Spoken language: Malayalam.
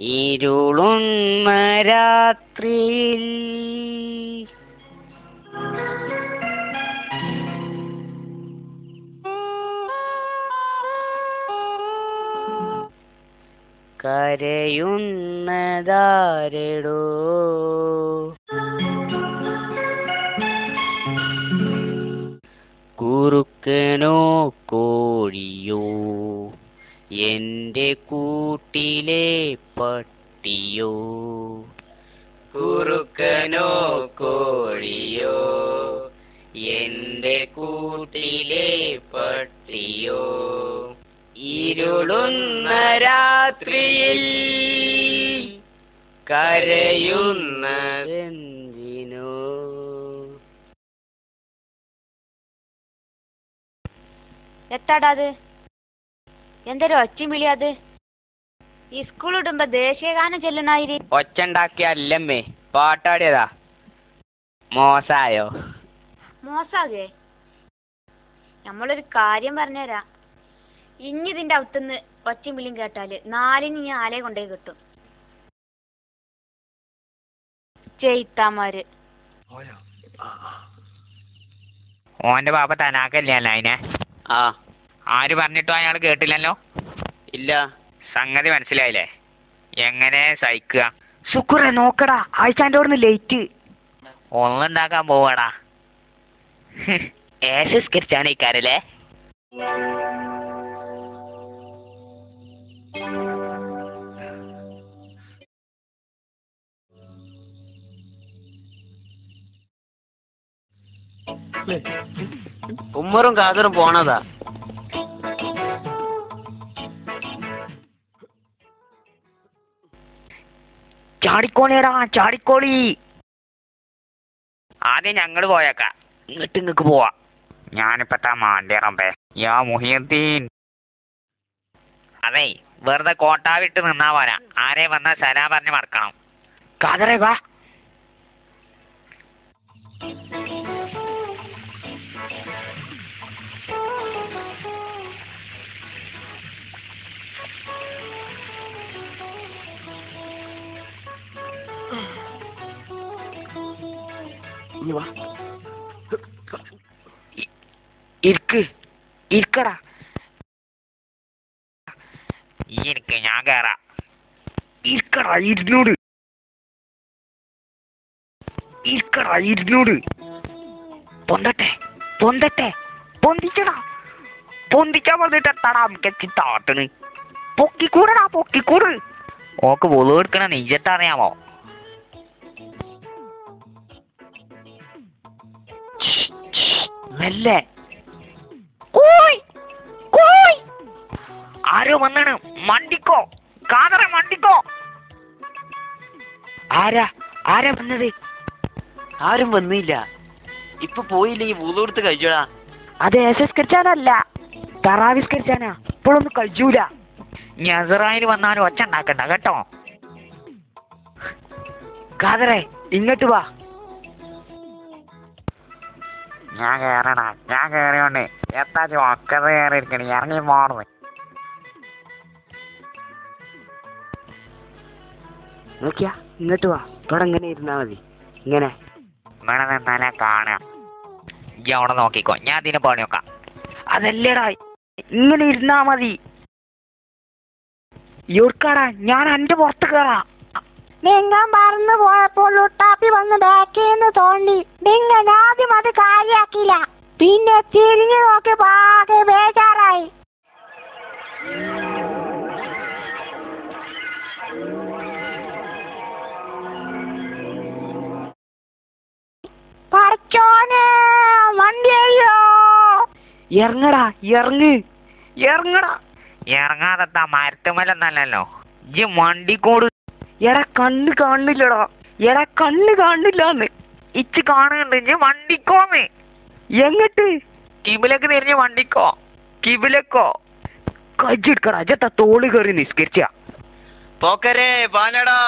ഇരുളുന്ന രാത്രിയിൽ കരയുന്നതാരെടോ കുറുക്കനോ കോഴിയോ എന്റെ കൂട്ടിലെ പട്ടിയോ കുറുക്കനോ കോഴിയോ എന്റെ കൂട്ടിലെ പട്ടിയോ ഇരുളുന്ന രാത്രിയിൽ കരയുന്നതെന്തിനോ? എത്താടാ അത്? എന്തൊരു ഒച്ചയും വിളി അത്? ഈ സ്കൂൾ ഇടുമ്പോ ദേശീയഗാനം ചെല്ലണായിരി. ഒച്ചുണ്ടാക്കിയല്ലമ്മേ, പാട്ടാടിയതാ. മോശായോ? മോശാകേ? നമ്മളൊരു കാര്യം പറഞ്ഞുതരാം. ഇനി ഇതിന്റെ അകത്തുനിന്ന് ഒച്ചയും വിളിയും കേട്ടാല് 4 ഞാൻ ആലയെ കൊണ്ടേ കിട്ടും. ചെയ്ത്താമാര്. ഓന്റെ പാപ്പ തനാക്കല്ലേ അതിനെ? ആ. ആര് പറഞ്ഞിട്ടോ അയാൾ കേട്ടില്ലല്ലോ? ഇല്ല. സംഗതി മനസ്സിലായില്ലേ? എങ്ങനെ സഹിക്കുക? ശുക്ര നോക്കടാ, ആഴ്ചാൻ്റെ ഓർന്ന് ലേറ്റ്. ഒന്നുണ്ടാക്കാൻ പോവാടാ. ഏസ്കരിച്ചാണ് ഈ കാരല്ലേ? ഉമ്മറും കാതറും പോണതാ. ചാടിക്കോളിയടാ, ചാടിക്കോളി. ആദ്യം ഞങ്ങള് പോയേക്കാം, ഇങ്ങോട്ട് ഇങ്ങക്ക് പോവാ. ഞാനിപ്പത്താ മാണ്ടിയറമ്പേ. യാ മുഹിയുദ്ദീൻ. അതെ, വെറുതെ കോട്ടാവിട്ട് നിന്നാ പോരാ. ആരെ വന്നാ സലാം പറഞ്ഞ് മറക്കണം. കാതറേ വാ. ഇരിക്കടാ. എനിക്ക് ഞാൻ കേറാ. ഇരിക്കടാ, ഇരുന്നൂട്. ഇരിക്കടാ, ഇരുന്നൂട്. പൊന്തട്ടെ, പൊന്തട്ടെ, പൊന്തിച്ചടാ. പൊന്തിച്ചാ പറഞ്ഞിട്ട് എത്താടാ താട്ടണ്. പൊക്കിക്കൂടടാ, പൊക്കിക്കൂട്. ഓക്ക് വുളു എടുക്കണ നെയ്യത്തറിയാമോ? മെല്ലെ. ആരോ വന്നാണ്, മണ്ടിക്കോ. കാതറ മണ്ടിക്കോ. ആരാ വന്നത്? ആരും വന്നില്ല. ഇപ്പൊ പോയില്ലെങ്കിൽ വുളു എടുത്ത് കഴിച്ചോടാ. അത് ഏസസ്കരിച്ചാനല്ല, തറാവിസ്കരിച്ചാനാ. ഇപ്പോഴൊന്നും കഴിച്ചൂല. നസറായിൽ വന്നാലും ഒച്ച ഉണ്ടാക്കണ്ട കേട്ടോ. കാതറേ ഇങ്ങോട്ട് വാ. ഞാൻ കേറണ, ഞാൻ കേറിയോണ്ട് എത്താ ഒക്കത് കയറിയിരിക്കണ. ഇറങ്ങി പോണത്. നോക്കിയാ, ഇങ്ങോട്ട് വാ. ഇവിടെ ഇങ്ങനെ ഇരുന്നാ മതി. ഇങ്ങനെ ഇവിടെ നിന്നാലേ കാണാം. ഈ അവിടെ നോക്കിക്കോ, ഞാൻ അതിനെ പണി നോക്കാം. അതല്ലേടാ, ഇങ്ങനെ ഇരുന്നാ മതി. യോർക്കാടാ, ഞാൻ എന്റെ പുറത്ത് കയറാ. നിങ്ങൾ മറന്നു പോയപ്പോൾ ലുട്ടാപ്പി വന്ന് ബാക്കിന്ന് തോണ്ടി. നിങ്ങൾ ആദ്യം അത് കാര്യാക്കില്ല, പിന്നെ തിരിഞ്ഞു നോക്കി പാകെ ബേജാറായി. പറച്ചോനെ, വണ്ടിയോ ഇറങ്ങടാ, ഇറങ്ങടാ. ഇറങ്ങാതെത്താ മരത്തുമല്ലല്ലോ. ഈ വണ്ടിക്കോട്. എടാ കണ്ണ് കാണില്ലടാ. എടാ കണ്ണ് കാണില്ലാന്ന്. ഇച്ച് കാണുന്നുണ്ട്. ഞാൻ വണ്ടിക്കോന്ന്. എങ്ങട്ട്? കിബിലേക്ക് തിരിഞ്ഞ് വണ്ടിക്കോ. കിബിലക്കോ കജ്ജെടുക്കടാ. അജത്ത തോള് കയറി നിസ്കരിച്ച പോക്കരെ പാലടാ.